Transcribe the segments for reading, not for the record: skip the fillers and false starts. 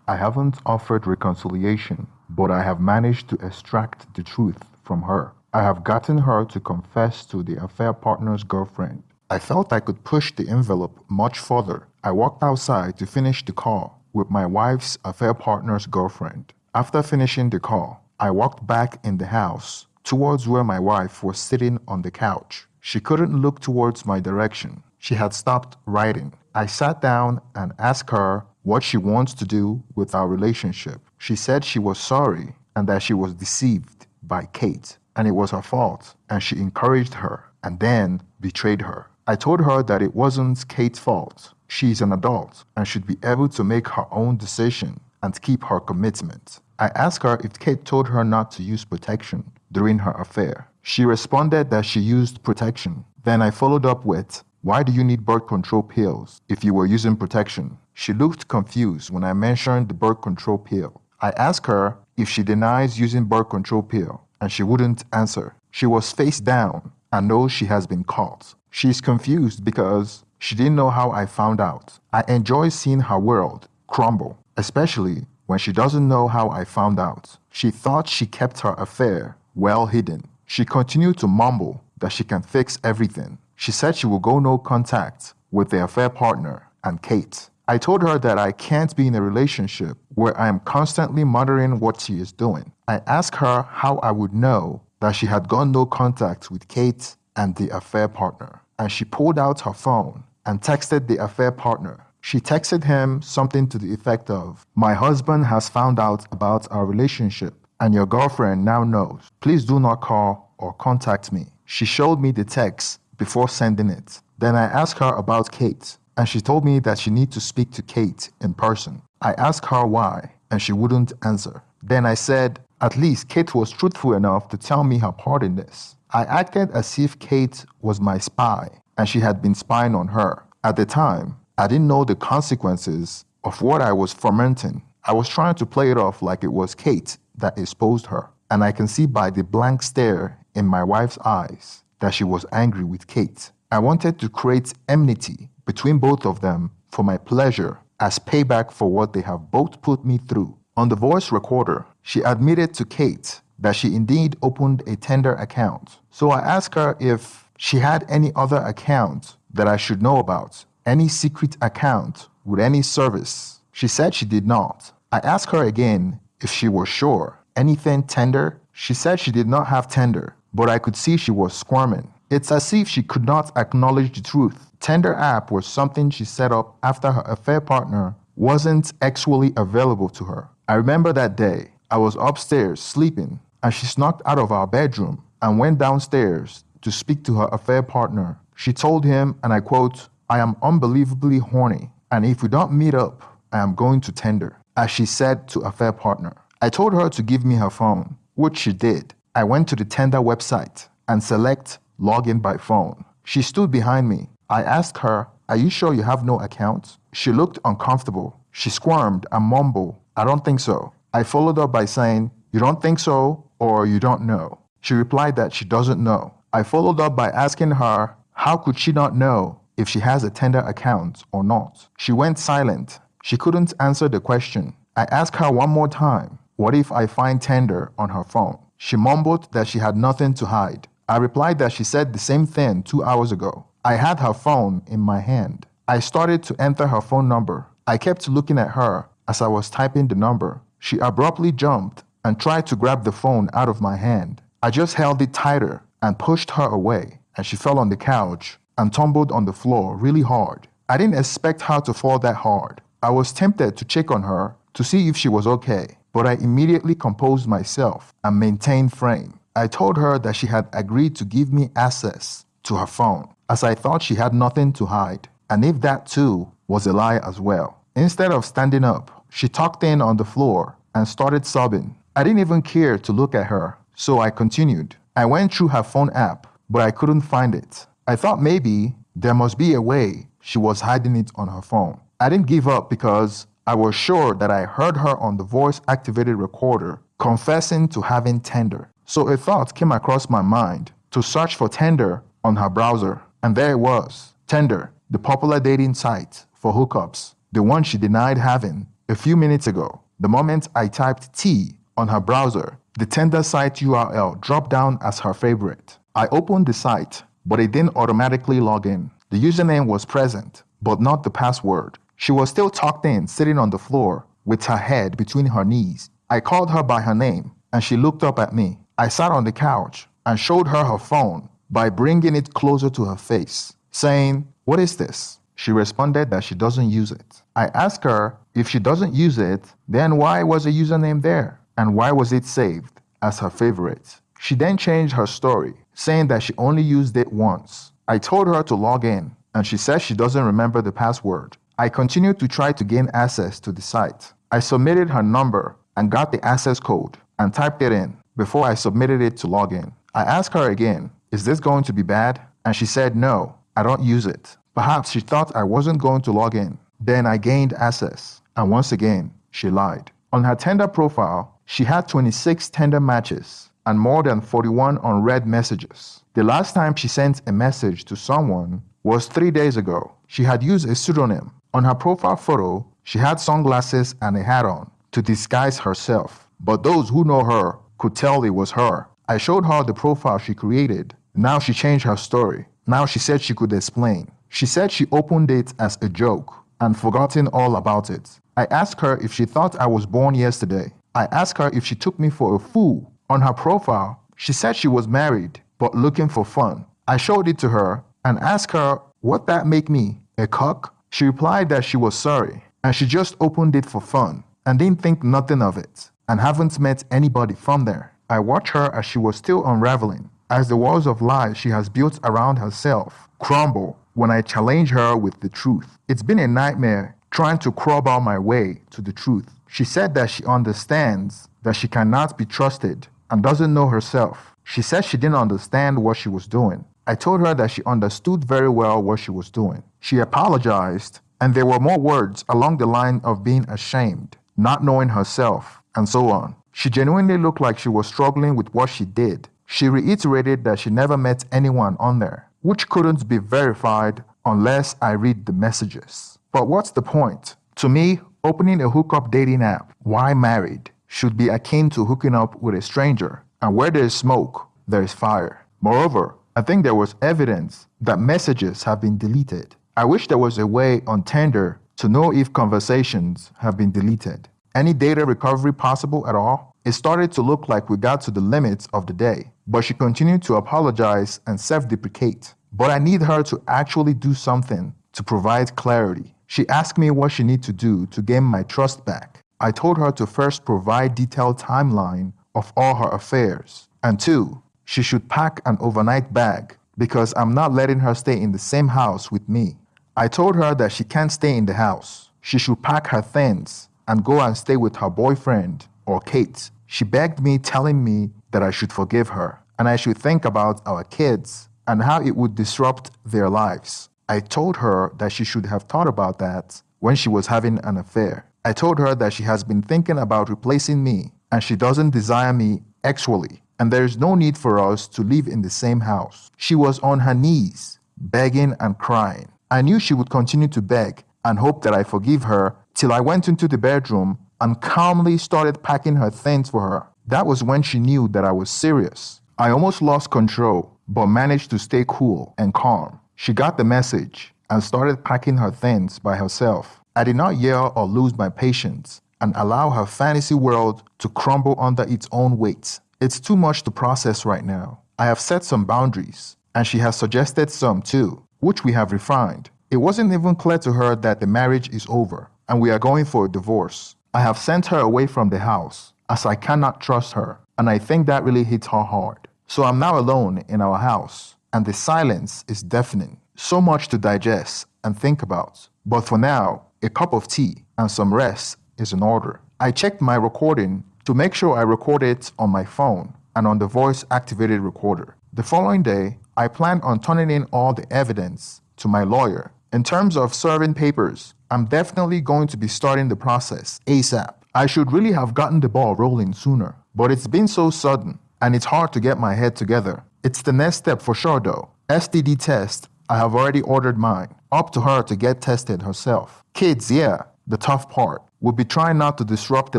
I haven't offered reconciliation, but I have managed to extract the truth from her. I have gotten her to confess to the affair partner's girlfriend. I felt I could push the envelope much further. I walked outside to finish the call with my wife's affair partner's girlfriend. After finishing the call, I walked back in the house towards where my wife was sitting on the couch. She couldn't look towards my direction. She had stopped writing. I sat down and asked her what she wants to do with our relationship. She said she was sorry and that she was deceived by Kate and it was her fault, and she encouraged her and then betrayed her. I told her that it wasn't Kate's fault. She's an adult and should be able to make her own decision and keep her commitment. I asked her if Kate told her not to use protection during her affair. She responded that she used protection. Then I followed up with, "Why do you need birth control pills if you were using protection?" She looked confused when I mentioned the birth control pill. I asked her if she denies using birth control pill, and she wouldn't answer. She was face down and knows she has been caught. She's confused because she didn't know how I found out. I enjoy seeing her world crumble, especially when she doesn't know how I found out. She thought she kept her affair well hidden. She continued to mumble that she can fix everything. She said she will go no contact with the affair partner and Kate. I told her that I can't be in a relationship where I am constantly monitoring what she is doing. I asked her how I would know that she had gone no contact with Kate and the affair partner, and she pulled out her phone and texted the affair partner. She texted him something to the effect of, "My husband has found out about our relationship and your girlfriend now knows. Please do not call or contact me." She showed me the text before sending it. Then I asked her about Kate, and she told me that she needs to speak to Kate in person. I asked her why, and she wouldn't answer. Then I said, at least Kate was truthful enough to tell me her part in this. I acted as if Kate was my spy, and she had been spying on her. At the time, I didn't know the consequences of what I was fomenting. I was trying to play it off like it was Kate that exposed her, and I can see by the blank stare in my wife's eyes that she was angry with Kate. I wanted to create enmity between both of them for my pleasure as payback for what they have both put me through. On the voice recorder, she admitted to Kate that she indeed opened a Tinder account. So I asked her if she had any other account that I should know about, any secret account with any service. She said she did not. I asked her again if she was sure. Anything Tinder? She said she did not have Tinder, but I could see she was squirming. It's as if she could not acknowledge the truth. Tinder app was something she set up after her affair partner wasn't actually available to her. I remember that day. I was upstairs sleeping, and she snuck out of our bedroom and went downstairs to speak to her affair partner. She told him, and I quote, "I am unbelievably horny, and if we don't meet up, I am going to Tinder," as she said to affair partner. I told her to give me her phone, which she did. I went to the Tinder website and select login by phone. She stood behind me. I asked her, "Are you sure you have no account?" She looked uncomfortable. She squirmed and mumbled, "I don't think so." I followed up by saying, "You don't think so, or you don't know?" She replied that she doesn't know. I followed up by asking her, how could she not know if she has a Tinder account or not? She went silent. She couldn't answer the question. I asked her one more time, what if I find Tinder on her phone? She mumbled that she had nothing to hide. I replied that she said the same thing 2 hours ago. I had her phone in my hand. I started to enter her phone number. I kept looking at her as I was typing the number. She abruptly jumped and tried to grab the phone out of my hand. I just held it tighter and pushed her away, and she fell on the couch and tumbled on the floor really hard. I didn't expect her to fall that hard. I was tempted to check on her to see if she was okay, but I immediately composed myself and maintained frame. I told her that she had agreed to give me access to her phone, as I thought she had nothing to hide, and if that too was a lie as well. Instead of standing up, she tucked in on the floor and started sobbing. I didn't even care to look at her, so I continued. I went through her phone app, but I couldn't find it. I thought maybe there must be a way she was hiding it on her phone. I didn't give up because I was sure that I heard her on the voice-activated recorder confessing to having Tinder. So a thought came across my mind to search for Tinder on her browser, and there it was. Tinder, the popular dating site for hookups, the one she denied having a few minutes ago. The moment I typed T on her browser, the Tinder site URL dropped down as her favorite. I opened the site, but it didn't automatically log in. The username was present, but not the password. She was still tucked in, sitting on the floor, with her head between her knees. I called her by her name, and she looked up at me. I sat on the couch and showed her phone by bringing it closer to her face, saying, "What is this?" She responded that she doesn't use it. I asked her if she doesn't use it, then why was a username there? And why was it saved as her favorite? She then changed her story, saying that she only used it once. I told her to log in, and she said she doesn't remember the password. I continued to try to gain access to the site. I submitted her number and got the access code and typed it in before I submitted it to log in. I asked her again, "Is this going to be bad?" And she said, "No, I don't use it." Perhaps she thought I wasn't going to log in. Then I gained access, and once again, she lied. On her Tinder profile, she had 26 Tinder matches and more than 41 unread messages. The last time she sent a message to someone was 3 days ago. She had used a pseudonym. On her profile photo, she had sunglasses and a hat on to disguise herself, but those who know her could tell it was her. I showed her the profile she created. Now she changed her story. Now she said she could explain. She said she opened it as a joke and forgotten all about it. I asked her if she thought I was born yesterday. I asked her if she took me for a fool. On her profile, she said she was married, but looking for fun. I showed it to her and asked her what that make me, a cock? She replied that she was sorry, and she just opened it for fun and didn't think nothing of it, and haven't met anybody from there. I watched her as she was still unraveling, as the walls of lies she has built around herself crumble when I challenge her with the truth. It's been a nightmare trying to crawl out my way to the truth. She said that she understands that she cannot be trusted and doesn't know herself. She said she didn't understand what she was doing. I told her that she understood very well what she was doing. She apologized, and there were more words along the line of being ashamed, not knowing herself, and so on. She genuinely looked like she was struggling with what she did. She reiterated that she never met anyone on there, which couldn't be verified unless I read the messages. But what's the point? To me, opening a hookup dating app, while married, should be akin to hooking up with a stranger. And where there is smoke, there is fire. Moreover, I think there was evidence that messages have been deleted. I wish there was a way on Tinder to know if conversations have been deleted. Any data recovery possible at all? It started to look like we got to the limits of the day, but she continued to apologize and self-deprecate. But I need her to actually do something to provide clarity. She asked me what she needs to do to gain my trust back. I told her to first provide detailed timeline of all her affairs, and 2, she should pack an overnight bag because I'm not letting her stay in the same house with me. I told her that she can't stay in the house. She should pack her things and go and stay with her boyfriend or Kate. She begged me, telling me that I should forgive her and I should think about our kids and how it would disrupt their lives. I told her that she should have thought about that when she was having an affair. I told her that she has been thinking about replacing me and she doesn't desire me actually, and there is no need for us to live in the same house. She was on her knees, begging and crying. I knew she would continue to beg and hope that I forgive her till I went into the bedroom and calmly started packing her things for her. That was when she knew that I was serious. I almost lost control, but managed to stay cool and calm. She got the message and started packing her things by herself. I did not yell or lose my patience and allow her fantasy world to crumble under its own weight. It's too much to process right now. I have set some boundaries, and she has suggested some too, which we have refined. It wasn't even clear to her that the marriage is over and we are going for a divorce. I have sent her away from the house as I cannot trust her, and I think that really hit her hard. So I'm now alone in our house, and the silence is deafening. So much to digest and think about. But for now, a cup of tea and some rest is in order. I checked my recording to make sure I record it on my phone and on the voice-activated recorder. The following day, I planned on turning in all the evidence to my lawyer. In terms of serving papers, I'm definitely going to be starting the process ASAP. I should really have gotten the ball rolling sooner, but it's been so sudden, and it's hard to get my head together. It's the next step for sure though. STD test, I have already ordered mine. Up to her to get tested herself. Kids, yeah, the tough part. would be trying not to disrupt the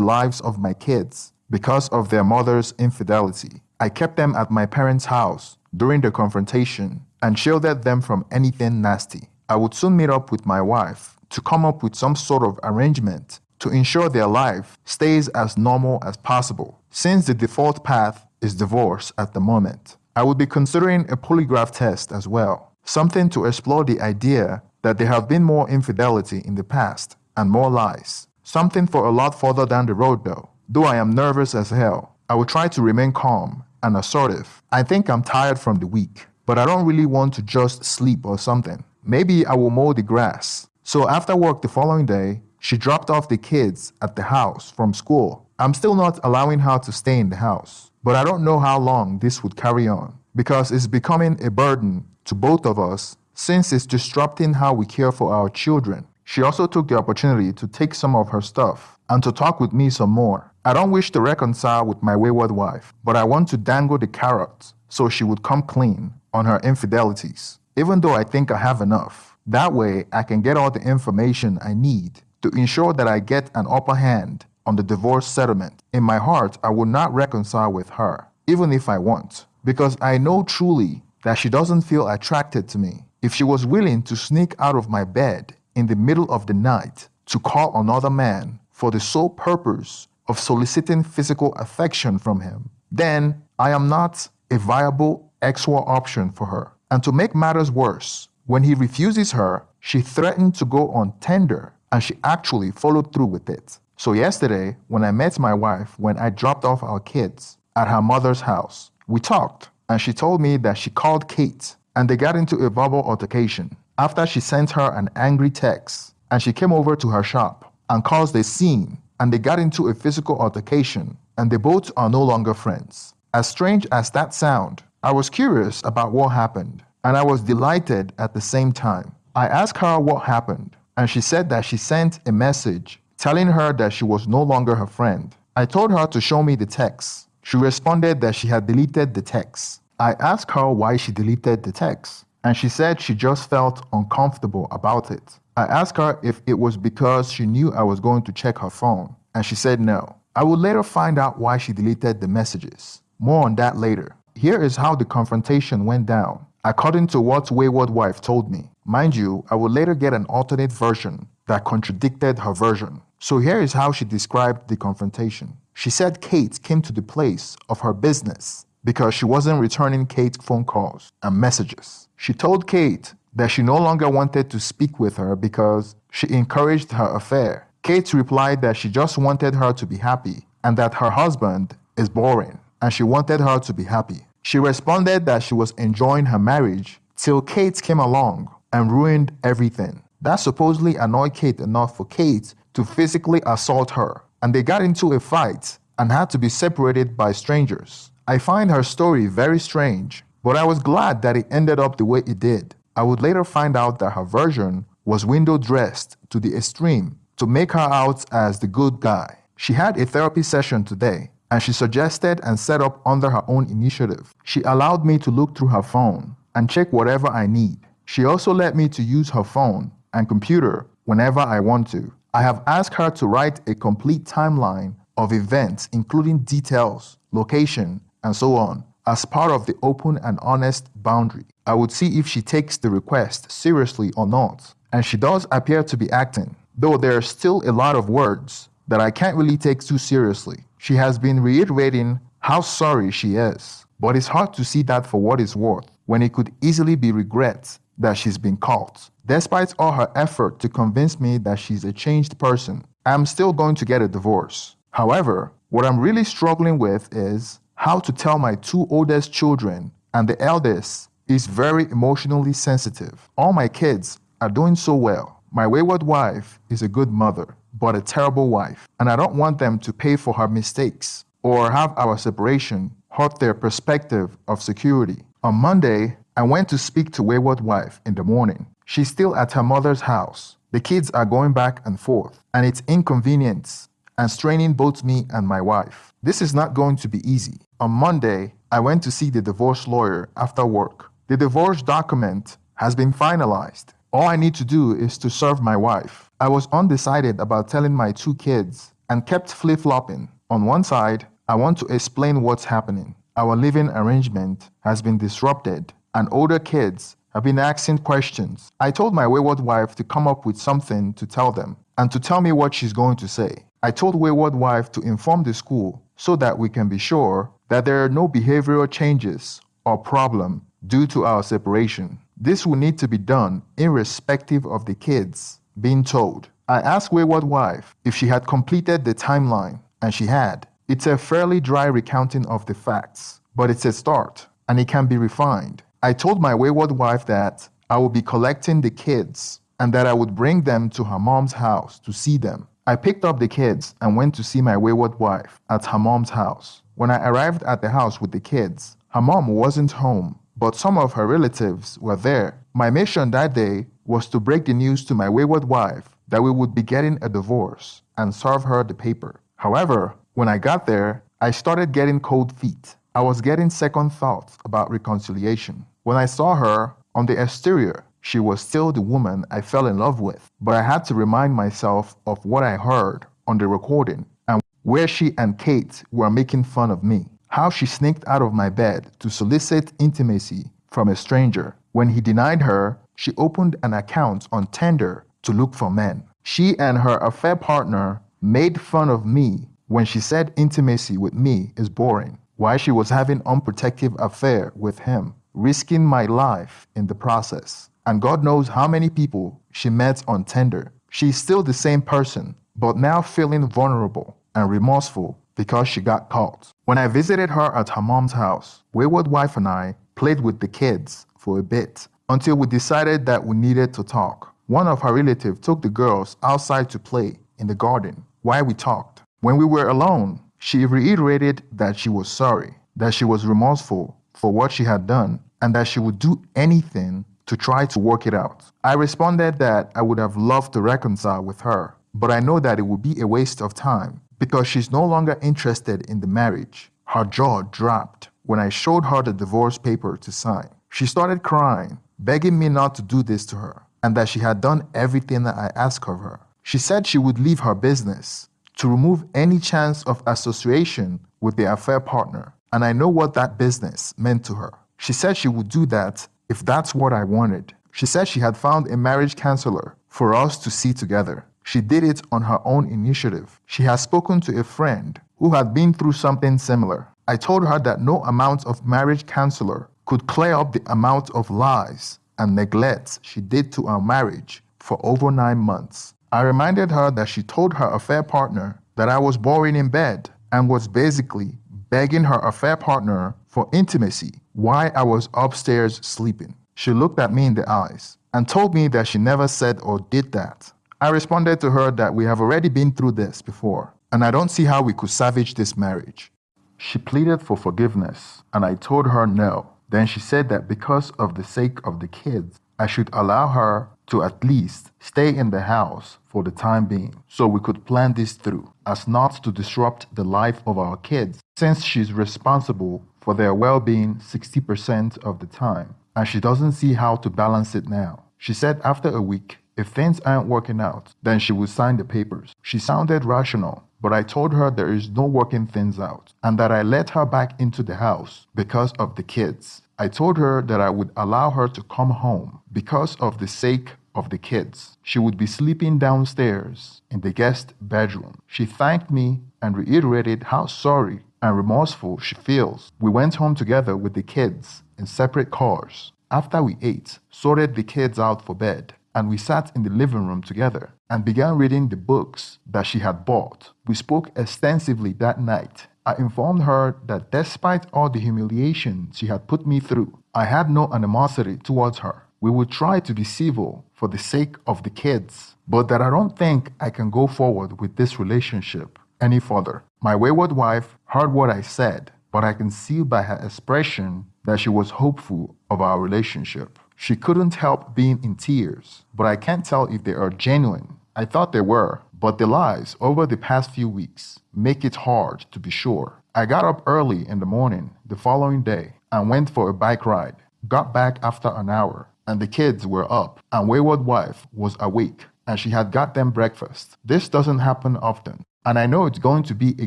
lives of my kids because of their mother's infidelity. I kept them at my parents' house during the confrontation and shielded them from anything nasty. I would soon meet up with my wife to come up with some sort of arrangement to ensure their life stays as normal as possible, since the default path is divorce at the moment. I would be considering a polygraph test as well, something to explore the idea that there have been more infidelity in the past and more lies. Something for a lot further down the road though I am nervous as hell. I will try to remain calm and assertive. I think I'm tired from the week, but I don't really want to just sleep or something. Maybe I will mow the grass. So after work the following day, she dropped off the kids at the house from school. I'm still not allowing her to stay in the house, but I don't know how long this would carry on because it's becoming a burden to both of us since it's disrupting how we care for our children. She also took the opportunity to take some of her stuff and to talk with me some more. I don't wish to reconcile with my wayward wife, but I want to dangle the carrot so she would come clean on her infidelities, even though I think I have enough. That way, I can get all the information I need to ensure that I get an upper hand on the divorce settlement. In my heart, I will not reconcile with her, even if I want, because I know truly that she doesn't feel attracted to me. If she was willing to sneak out of my bed in the middle of the night to call another man for the sole purpose of soliciting physical affection from him, then I am not a viable ex-war option for her. And to make matters worse, when he refuses her, she threatened to go on tender, and she actually followed through with it. So yesterday, when I met my wife when I dropped off our kids at her mother's house, we talked, and she told me that she called Kate, and they got into a verbal altercation after she sent her an angry text, and she came over to her shop and caused a scene, and they got into a physical altercation, and they both are no longer friends. As strange as that sound, I was curious about what happened, and I was delighted at the same time. I asked her what happened, and she said that she sent a message telling her that she was no longer her friend. I told her to show me the text. She responded that she had deleted the text. I asked her why she deleted the text, and she said she just felt uncomfortable about it. I asked her if it was because she knew I was going to check her phone, and she said no. I would later find out why she deleted the messages. More on that later. Here is how the confrontation went down, according to what wayward wife told me. Mind you, I would later get an alternate version that contradicted her version. So here is how she described the confrontation. She said Kate came to the place of her business because she wasn't returning Kate's phone calls and messages. She told Kate that she no longer wanted to speak with her because she encouraged her affair. Kate replied that she just wanted her to be happy and that her husband is boring and she wanted her to be happy. She responded that she was enjoying her marriage till Kate came along and ruined everything. That supposedly annoyed Kate enough for Kate to physically assault her, and they got into a fight and had to be separated by strangers. I find her story very strange, but I was glad that it ended up the way it did. I would later find out that her version was window dressed to the extreme to make her out as the good guy. She had a therapy session today, and she suggested and set up under her own initiative. She allowed me to look through her phone and check whatever I need. She also let me to use her phone and computer whenever I want to. I have asked her to write a complete timeline of events, including details, location, and so on, as part of the open and honest boundary. I would see if she takes the request seriously or not, and she does appear to be acting, though there are still a lot of words that I can't really take too seriously. She has been reiterating how sorry she is, but it's hard to see that for what it's worth, when it could easily be regret that she's been caught. Despite all her effort to convince me that she's a changed person, I'm still going to get a divorce. However, what I'm really struggling with is how to tell my two oldest children, and the eldest is very emotionally sensitive. All my kids are doing so well. My wayward wife is a good mother, but a terrible wife, and I don't want them to pay for her mistakes or have our separation hurt their perspective of security. On Monday, I went to speak to wayward wife in the morning. She's still at her mother's house. The kids are going back and forth, and it's inconvenience and straining both me and my wife. This is not going to be easy. On Monday, I went to see the divorce lawyer after work. The divorce document has been finalized. All I need to do is to serve my wife, I was undecided about telling my two kids and kept flip-flopping. On one side, I want to explain what's happening. Our living arrangement has been disrupted, and older kids have been asking questions. I told my wayward wife to come up with something to tell them and to tell me what she's going to say. I told wayward wife to inform the school so that we can be sure that there are no behavioral changes or problem due to our separation. This will need to be done irrespective of the kids being told. I asked wayward wife if she had completed the timeline, and she had. It's a fairly dry recounting of the facts, but it's a start, and it can be refined. I told my wayward wife that I would be collecting the kids and that I would bring them to her mom's house to see them. I picked up the kids and went to see my wayward wife at her mom's house. When I arrived at the house with the kids, her mom wasn't home, but some of her relatives were there. My mission that day was to break the news to my wayward wife that we would be getting a divorce and serve her the paper. However, when I got there, I started getting cold feet. I was getting second thoughts about reconciliation. When I saw her, on the exterior, she was still the woman I fell in love with, but I had to remind myself of what I heard on the recording and where she and Kate were making fun of me. How she sneaked out of my bed to solicit intimacy from a stranger. When he denied her, she opened an account on Tinder to look for men. She and her affair partner made fun of me when she said intimacy with me is boring, while she was having unprotected affair with him, risking my life in the process. And God knows how many people she met on Tinder. She's still the same person, but now feeling vulnerable and remorseful because she got caught. When I visited her at her mom's house, wayward wife and I played with the kids for a bit until we decided that we needed to talk. One of her relatives took the girls outside to play in the garden while we talked. When we were alone, she reiterated that she was sorry, that she was remorseful for what she had done, and that she would do anything to try to work it out. I responded that I would have loved to reconcile with her, but I know that it would be a waste of time because she's no longer interested in the marriage. Her jaw dropped when I showed her the divorce paper to sign. She started crying, begging me not to do this to her, and that she had done everything that I asked of her. She said she would leave her business to remove any chance of association with the affair partner, and I know what that business meant to her. She said she would do that if that's what I wanted. She said she had found a marriage counselor for us to see together. She did it on her own initiative. She has spoken to a friend who had been through something similar. I told her that no amount of marriage counselor could clear up the amount of lies and neglect she did to our marriage for over 9 months. I reminded her that she told her affair partner that I was boring in bed and was basically begging her affair partner for intimacy while I was upstairs sleeping. She looked at me in the eyes and told me that she never said or did that. I responded to her that we have already been through this before, and I don't see how we could salvage this marriage. She pleaded for forgiveness, and I told her no. Then she said that because of the sake of the kids, I should allow her to at least stay in the house for the time being, so we could plan this through, as not to disrupt the life of our kids, since she's responsible for their well-being 60% of the time, and she doesn't see how to balance it now. She said after a week, if things aren't working out, then she would sign the papers. She sounded rational, but I told her there is no working things out, and that I let her back into the house because of the kids. I told her that I would allow her to come home because of the sake of the kids. She would be sleeping downstairs in the guest bedroom. She thanked me and reiterated how sorry and remorseful she feels. We went home together with the kids in separate cars. After we ate, sorted the kids out for bed, and we sat in the living room together and began reading the books that she had bought. We spoke extensively that night. I informed her that despite all the humiliation she had put me through, I had no animosity towards her. We would try to be civil for the sake of the kids, but that I don't think I can go forward with this relationship any further. My wayward wife heard what I said, but I can see by her expression that she was hopeful of our relationship. She couldn't help being in tears, but I can't tell if they are genuine. I thought they were, but the lies over the past few weeks make it hard to be sure. I got up early in the morning the following day and went for a bike ride. Got back after an hour, and the kids were up, and wayward wife was awake and she had got them breakfast. This doesn't happen often, and I know it's going to be a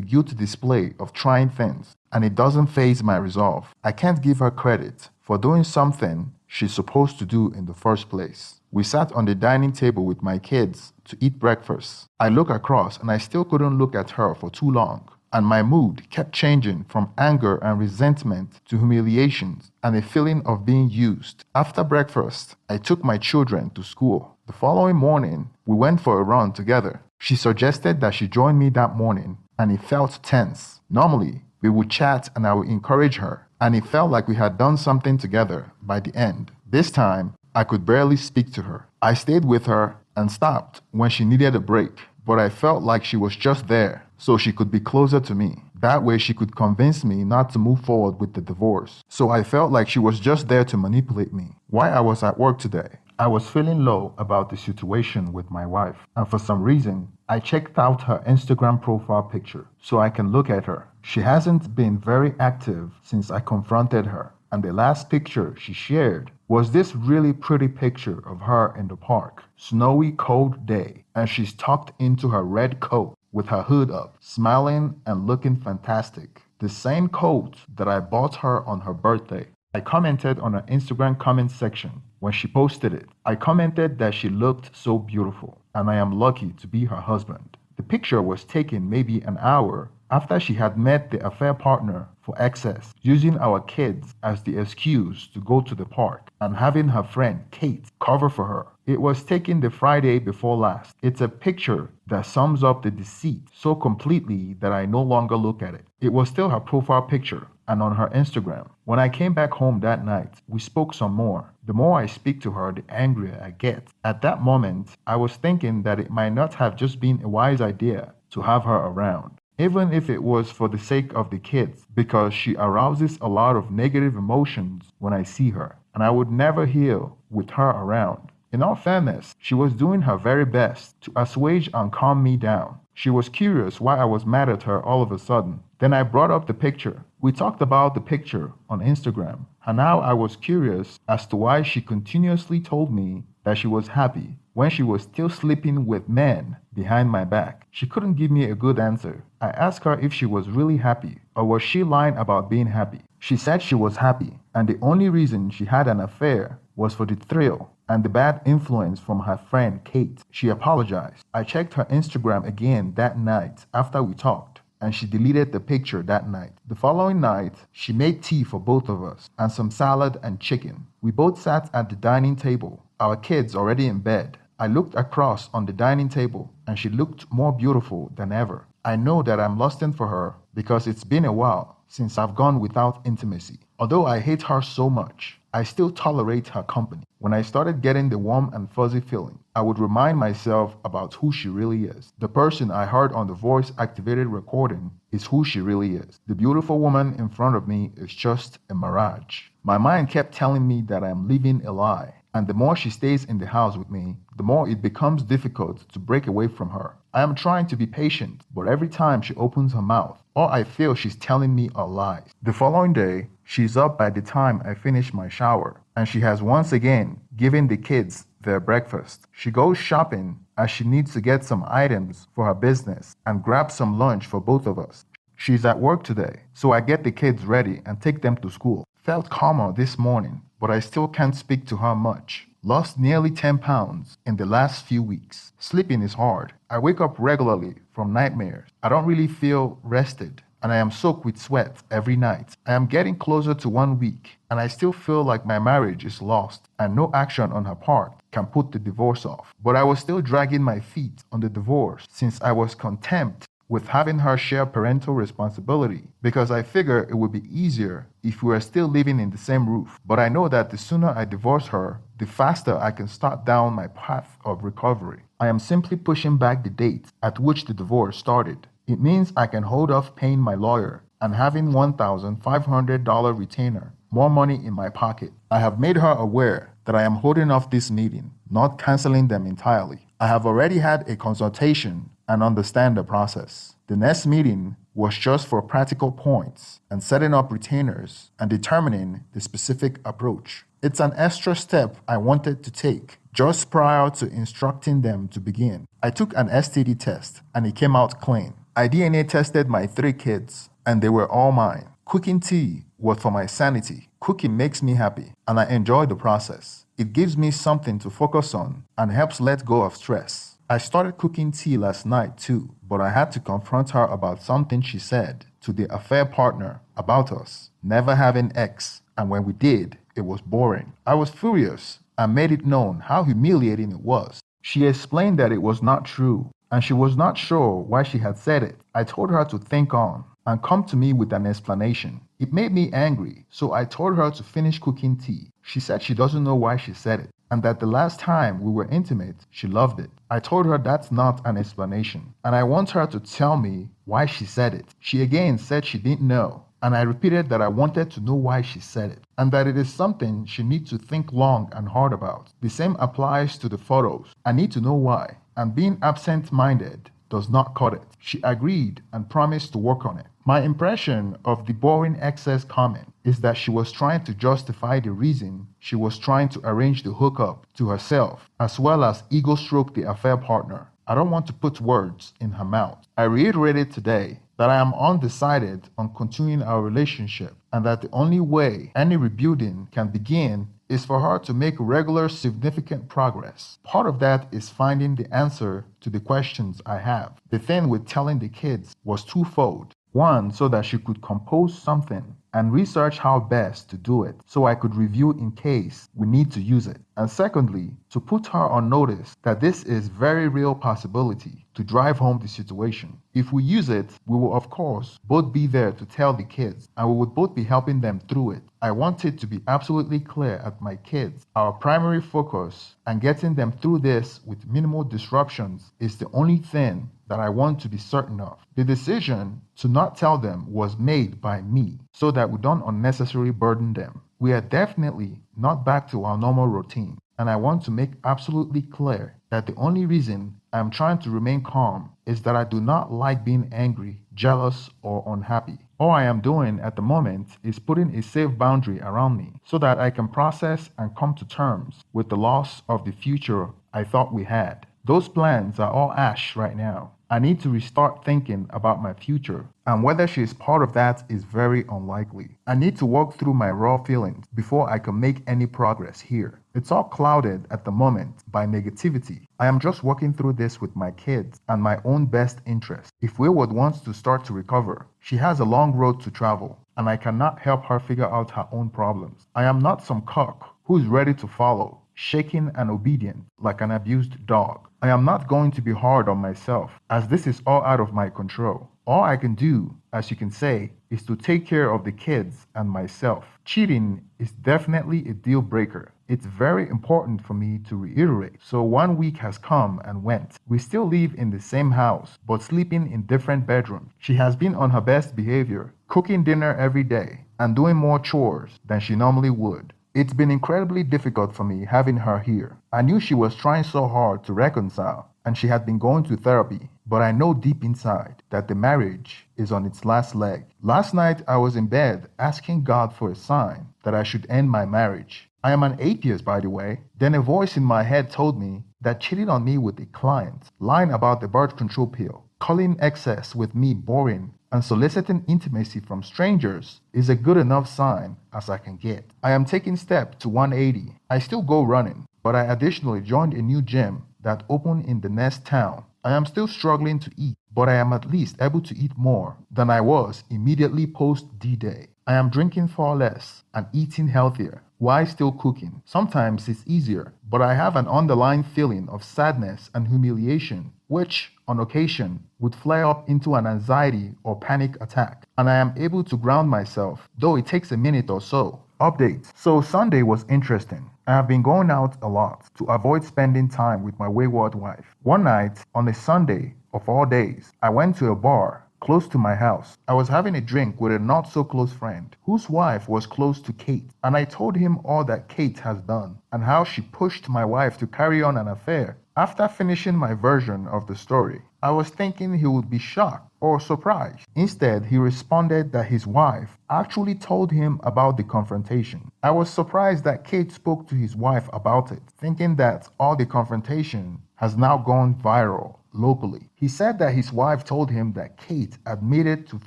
guilty display of trying things, and it doesn't faze my resolve. I can't give her credit for doing something she's supposed to do in the first place. We sat on the dining table with my kids to eat breakfast. I looked across and I still couldn't look at her for too long, and my mood kept changing from anger and resentment to humiliation and a feeling of being used. After breakfast, I took my children to school. The following morning, we went for a run together. She suggested that she join me that morning, and it felt tense. Normally, we would chat and I would encourage her, and it felt like we had done something together by the end. This time, I could barely speak to her. I stayed with her and stopped when she needed a break, but I felt like she was just there so she could be closer to me. That way she could convince me not to move forward with the divorce. So I felt like she was just there to manipulate me. While I was at work today, I was feeling low about the situation with my wife, and for some reason, I checked out her Instagram profile picture so I can look at her. She hasn't been very active since I confronted her, and the last picture she shared was this really pretty picture of her in the park. Snowy, cold day, and she's tucked into her red coat with her hood up, smiling and looking fantastic. The same coat that I bought her on her birthday. I commented on her Instagram comment section when she posted it. I commented that she looked so beautiful, and I am lucky to be her husband. The picture was taken maybe an hour after she had met the affair partner for excess, using our kids as the excuse to go to the park and having her friend Kate cover for her. It was taken the Friday before last. It's a picture that sums up the deceit so completely that I no longer look at it. It was still her profile picture and on her Instagram. When I came back home that night, we spoke some more. The more I speak to her, the angrier I get. At that moment, I was thinking that it might not have just been a wise idea to have her around, even if it was for the sake of the kids, because she arouses a lot of negative emotions when I see her, and I would never heal with her around. In all fairness, she was doing her very best to assuage and calm me down. She was curious why I was mad at her all of a sudden. Then I brought up the picture. We talked about the picture on Instagram, and now I was curious as to why she continuously told me that she was happy when she was still sleeping with men behind my back. She couldn't give me a good answer. I asked her if she was really happy, or was she lying about being happy. She said she was happy, and the only reason she had an affair was for the thrill and the bad influence from her friend Kate. She apologized. I checked her Instagram again that night after we talked, and she deleted the picture that night. The following night, she made tea for both of us and some salad and chicken. We both sat at the dining table, our kids already in bed. I looked across on the dining table, and she looked more beautiful than ever. I know that I'm lusting for her because it's been a while since I've gone without intimacy. Although I hate her so much, I still tolerate her company. When I started getting the warm and fuzzy feeling, I would remind myself about who she really is. The person I heard on the voice-activated recording is who she really is. The beautiful woman in front of me is just a mirage. My mind kept telling me that I am living a lie, and the more she stays in the house with me, the more it becomes difficult to break away from her. I am trying to be patient, but every time she opens her mouth, all I feel she's telling me are lies. The following day, she's up by the time I finish my shower, and she has once again given the kids their breakfast. She goes shopping as she needs to get some items for her business and grab some lunch for both of us. She's at work today, so I get the kids ready and take them to school. Felt calmer this morning, but I still can't speak to her much. Lost nearly 10 pounds in the last few weeks. Sleeping is hard. I wake up regularly from nightmares. I don't really feel rested, and I am soaked with sweat every night. I am getting closer to 1 week, and I still feel like my marriage is lost, and no action on her part can put the divorce off. But I was still dragging my feet on the divorce since I was content with having her share parental responsibility, because I figure it would be easier if we were still living in the same roof. But I know that the sooner I divorce her, the faster I can start down my path of recovery. I am simply pushing back the date at which the divorce started. It means I can hold off paying my lawyer and having $1,500 retainer, more money in my pocket. I have made her aware that I am holding off this meeting, not canceling them entirely. I have already had a consultation and understand the process. The next meeting was just for practical points and setting up retainers and determining the specific approach. It's an extra step I wanted to take just prior to instructing them to begin. I took an STD test and it came out clean. I DNA tested my 3 kids and they were all mine. Cooking tea was for my sanity. Cooking makes me happy and I enjoy the process. It gives me something to focus on and helps let go of stress. I started cooking tea last night too, but I had to confront her about something she said to the affair partner about us never having X, and when we did, it was boring. I was furious and made it known how humiliating it was. She explained that it was not true, and she was not sure why she had said it. I told her to think on and come to me with an explanation. It made me angry, so I told her to finish cooking tea. She said she doesn't know why she said it, and that the last time we were intimate, she loved it. I told her that's not an explanation, and I want her to tell me why she said it. She again said she didn't know, and I repeated that I wanted to know why she said it, and that it is something she needs to think long and hard about. The same applies to the photos. I need to know why, and being absent-minded does not cut it. She agreed and promised to work on it. My impression of the boring excess comment is that she was trying to justify the reason she was trying to arrange the hookup to herself, as well as ego stroke the affair partner. I don't want to put words in her mouth. I reiterated today that I am undecided on continuing our relationship and that the only way any rebuilding can begin is for her to make regular significant progress. Part of that is finding the answer to the questions I have. The thing with telling the kids was twofold. One, so that she could compose something and research how best to do it so I could review in case we need to use it. And secondly, to put her on notice that this is very real possibility to drive home the situation. If we use it, we will of course both be there to tell the kids and we would both be helping them through it. I wanted to be absolutely clear at my kids. Our primary focus and getting them through this with minimal disruptions is the only thing that I want to be certain of. The decision to not tell them was made by me so that we don't unnecessarily burden them. We are definitely not back to our normal routine, and I want to make absolutely clear that the only reason I'm trying to remain calm is that I do not like being angry, jealous, or unhappy. All I am doing at the moment is putting a safe boundary around me so that I can process and come to terms with the loss of the future I thought we had. Those plans are all ash right now. I need to restart thinking about my future, and whether she is part of that is very unlikely. I need to walk through my raw feelings before I can make any progress here. It's all clouded at the moment by negativity. I am just working through this with my kids and my own best interest. If Wayward wants to start to recover, she has a long road to travel, and I cannot help her figure out her own problems. I am not some cock who is ready to follow, shaken and obedient like an abused dog. I am not going to be hard on myself, as this is all out of my control. All I can do, as you can say, is to take care of the kids and myself. Cheating is definitely a deal breaker. It's very important for me to reiterate. So 1 week has come and went. We still live in the same house, but sleeping in different bedrooms. She has been on her best behavior, cooking dinner every day, and doing more chores than she normally would. It's been incredibly difficult for me having her here. I knew she was trying so hard to reconcile, and she had been going to therapy, but I know deep inside that the marriage is on its last leg. Last night, I was in bed asking God for a sign that I should end my marriage. I am an atheist, by the way. Then a voice in my head told me that cheating on me with a client, lying about the birth control pill, calling excess with me boring, and soliciting intimacy from strangers is a good enough sign as I can get. I am taking steps to 180. I still go running, but I additionally joined a new gym that opened in the next town. I am still struggling to eat, but I am at least able to eat more than I was immediately post D-Day. I am drinking far less and eating healthier while still cooking. Sometimes it's easier, but I have an underlying feeling of sadness and humiliation, which, on occasion, would flare up into an anxiety or panic attack, and I am able to ground myself, though it takes a minute or so. Updates. So Sunday was interesting. I have been going out a lot to avoid spending time with my wayward wife. One night, on a Sunday of all days, I went to a bar close to my house. I was having a drink with a not so close friend whose wife was close to Kate, and I told him all that Kate has done and how she pushed my wife to carry on an affair. After finishing my version of the story, I was thinking he would be shocked or surprised. Instead, he responded that his wife actually told him about the confrontation. I was surprised that Kate spoke to his wife about it, thinking that all the confrontation has now gone viral locally. He said that his wife told him that Kate admitted to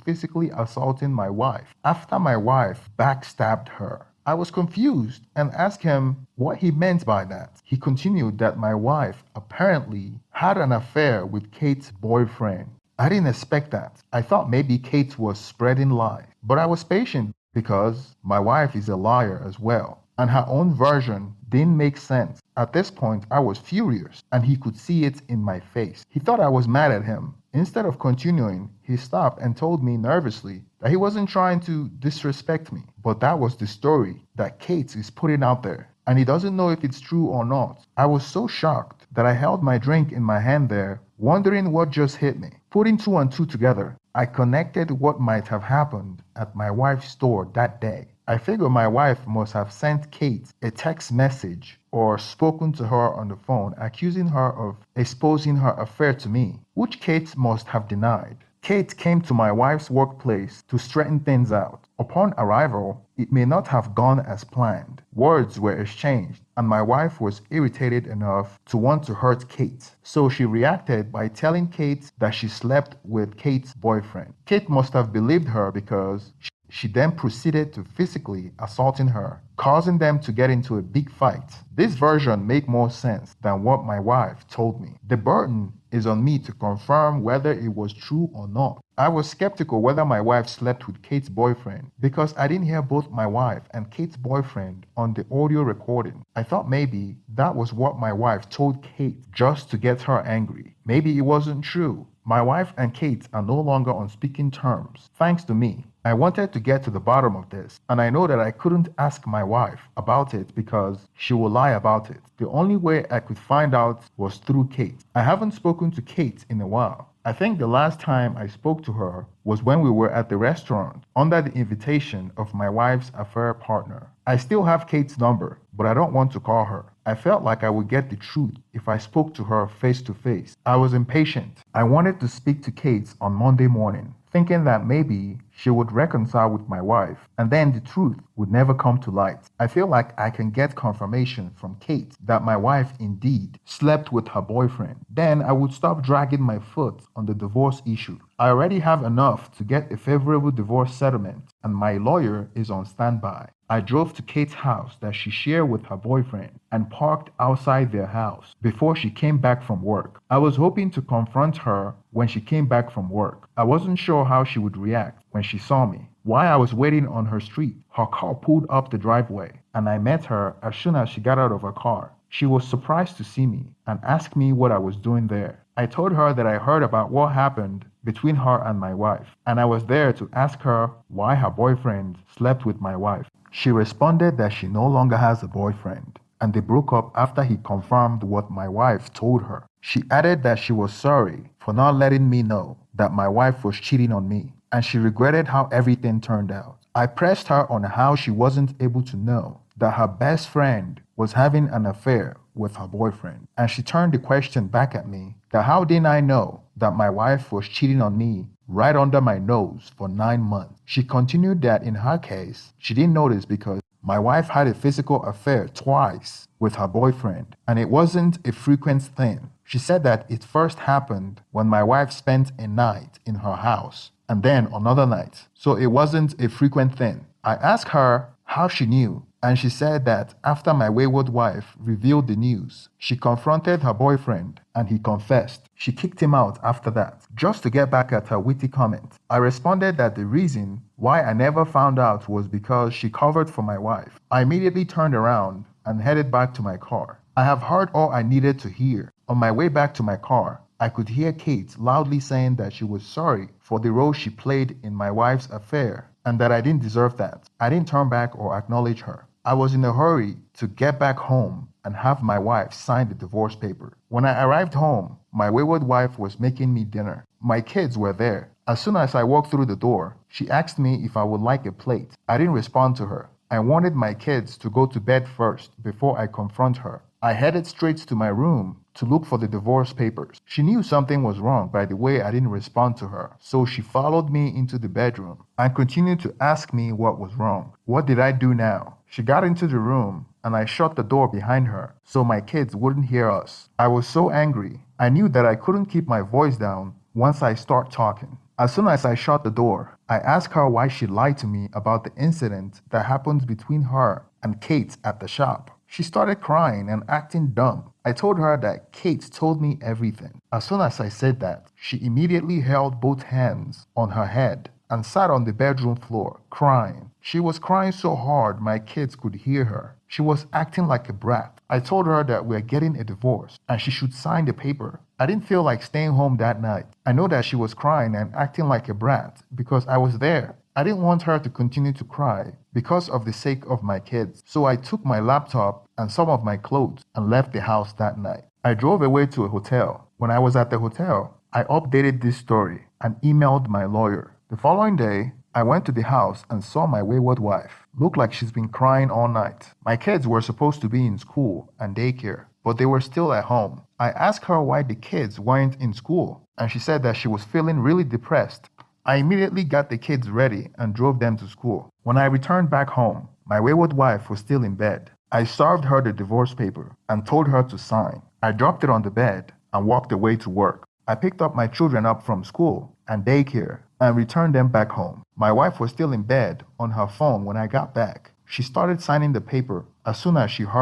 physically assaulting my wife after my wife backstabbed her. I was confused and asked him what he meant by that. He continued that my wife apparently had an affair with Kate's boyfriend. I didn't expect that. I thought maybe Kate was spreading lies, but I was patient because my wife is a liar as well, and her own version didn't make sense. At this point, I was furious, and he could see it in my face. He thought I was mad at him. Instead of continuing, he stopped and told me nervously that he wasn't trying to disrespect me, but that was the story that Kate is putting out there, and he doesn't know if it's true or not. I was so shocked that I held my drink in my hand there, wondering what just hit me. Putting two and two together, I connected what might have happened at my wife's store that day. I figure my wife must have sent Kate a text message or spoken to her on the phone accusing her of exposing her affair to me, which Kate must have denied. Kate came to my wife's workplace to straighten things out. Upon arrival, it may not have gone as planned. Words were exchanged, and my wife was irritated enough to want to hurt Kate. So she reacted by telling Kate that she slept with Kate's boyfriend. Kate must have believed her because she then proceeded to physically assaulting her, causing them to get into a big fight. This version made more sense than what my wife told me. The burden is on me to confirm whether it was true or not. I was skeptical whether my wife slept with Kate's boyfriend because I didn't hear both my wife and Kate's boyfriend on the audio recording. I thought maybe that was what my wife told Kate just to get her angry. Maybe it wasn't true. My wife and Kate are no longer on speaking terms, thanks to me. I wanted to get to the bottom of this, and I know that I couldn't ask my wife about it because she will lie about it. The only way I could find out was through Kate. I haven't spoken to Kate in a while. I think the last time I spoke to her was when we were at the restaurant under the invitation of my wife's affair partner. I still have Kate's number, but I don't want to call her. I felt like I would get the truth if I spoke to her face to face. I was impatient. I wanted to speak to Kate on Monday morning, thinking that maybe she would reconcile with my wife, and then the truth would never come to light. I feel like I can get confirmation from Kate that my wife indeed slept with her boyfriend. Then I would stop dragging my foot on the divorce issue. I already have enough to get a favorable divorce settlement, and my lawyer is on standby. I drove to Kate's house that she shared with her boyfriend and parked outside their house before she came back from work. I was hoping to confront her when she came back from work. I wasn't sure how she would react when she saw me. While I was waiting on her street, her car pulled up the driveway, and I met her as soon as she got out of her car. She was surprised to see me and asked me what I was doing there. I told her that I heard about what happened between her and my wife, and I was there to ask her why her boyfriend slept with my wife. She responded that she no longer has a boyfriend, and they broke up after he confirmed what my wife told her. She added that she was sorry for not letting me know that my wife was cheating on me, and she regretted how everything turned out. I pressed her on how she wasn't able to know that her best friend was having an affair with her boyfriend, and she turned the question back at me that how didn't I know that my wife was cheating on me right under my nose for 9 months. She continued that in her case, she didn't notice because my wife had a physical affair twice with her boyfriend, and it wasn't a frequent thing. She said that it first happened when my wife spent a night in her house, and then another night, so it wasn't a frequent thing. I asked her how she knew, and she said that after my wayward wife revealed the news, she confronted her boyfriend and he confessed. She kicked him out after that, just to get back at her witty comment. I responded that the reason why I never found out was because she covered for my wife. I immediately turned around and headed back to my car. I have heard all I needed to hear. On my way back to my car, I could hear Kate loudly saying that she was sorry for the role she played in my wife's affair and that I didn't deserve that. I didn't turn back or acknowledge her. I was in a hurry to get back home and have my wife sign the divorce paper. When I arrived home, my wayward wife was making me dinner. My kids were there, As soon as I walked through the door, she asked me if I would like a plate. I didn't respond to her. I wanted my kids to go to bed first before I confront her. I headed straight to my room to look for the divorce papers. She knew something was wrong by the way I didn't respond to her, so she followed me into the bedroom and continued to ask me what was wrong. What did I do now? She got into the room and I shut the door behind her so my kids wouldn't hear us. I was so angry. I knew that I couldn't keep my voice down once I start talking. As soon as I shut the door, I asked her why she lied to me about the incident that happened between her and Kate at the shop. She started crying and acting dumb. I told her that Kate told me everything. As soon as I said that, she immediately held both hands on her head and sat on the bedroom floor, crying. She was crying so hard my kids could hear her. She was acting like a brat. I told her that we're getting a divorce and she should sign the paper. I didn't feel like staying home that night. I know that she was crying and acting like a brat because I was there. I didn't want her to continue to cry because of the sake of my kids. So I took my laptop and some of my clothes and left the house that night. I drove away to a hotel. When I was at the hotel, I updated this story and emailed my lawyer. The following day, I went to the house and saw my wayward wife. Looked like she's been crying all night. My kids were supposed to be in school and daycare, but they were still at home. I asked her why the kids weren't in school, and she said that she was feeling really depressed. I immediately got the kids ready and drove them to school. When I returned back home, my wayward wife was still in bed. I served her the divorce paper and told her to sign. I dropped it on the bed and walked away to work. I picked up my children up from school and daycare and returned them back home. My wife was still in bed on her phone when I got back. She started signing the paper as soon as she heard